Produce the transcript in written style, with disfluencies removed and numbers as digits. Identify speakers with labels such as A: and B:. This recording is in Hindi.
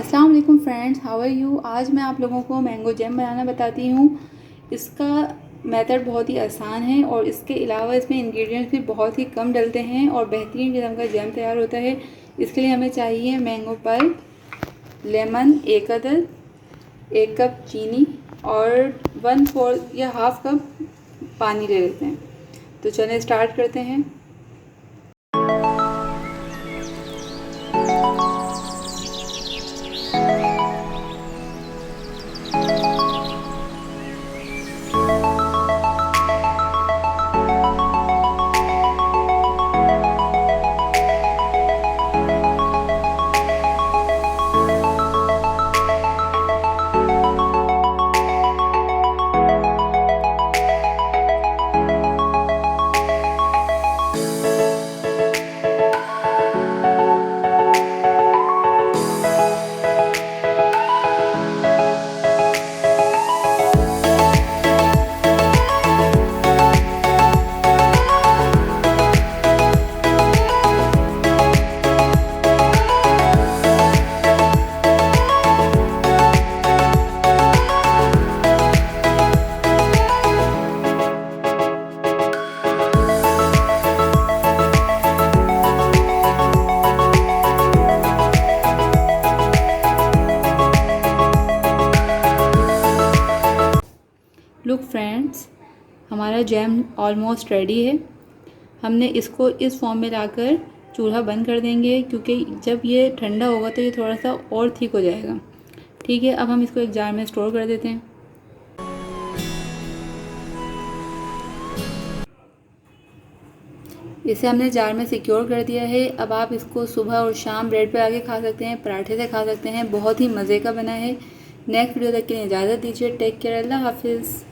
A: अस्सलाम वालेकुम फ्रेंड्स, हाउ आर यू। आज मैं आप लोगों को मैंगो जैम बनाना बताती हूँ। इसका मेथड बहुत ही आसान है और इसके अलावा इसमें इंग्रेडिएंट्स भी बहुत ही कम डलते हैं और बेहतरीन किस्म का जैम तैयार होता है। इसके लिए हमें चाहिए मैंगो पल्प, लेमन एक अदद, 1 कप चीनी और 1/4 या हाफ कप पानी ले लेते हैं। तो चलें स्टार्ट करते हैं। लुक फ्रेंड्स, हमारा जैम ऑलमोस्ट रेडी है। हमने इसको इस फॉर्म में लाकर चूल्हा बंद कर देंगे क्योंकि जब ये ठंडा होगा तो ये थोड़ा सा और थिक हो जाएगा। ठीक है, अब हम इसको एक जार में स्टोर कर देते हैं। इसे हमने जार में सिक्योर कर दिया है। अब आप इसको सुबह और शाम ब्रेड पे आके खा सकते हैं, पराठे से खा सकते हैं। बहुत ही मज़े का बना है। नेक्स्ट वीडियो तक के लिए इजाज़त दीजिए। टेक केयर, अल्लाह हाफिज़।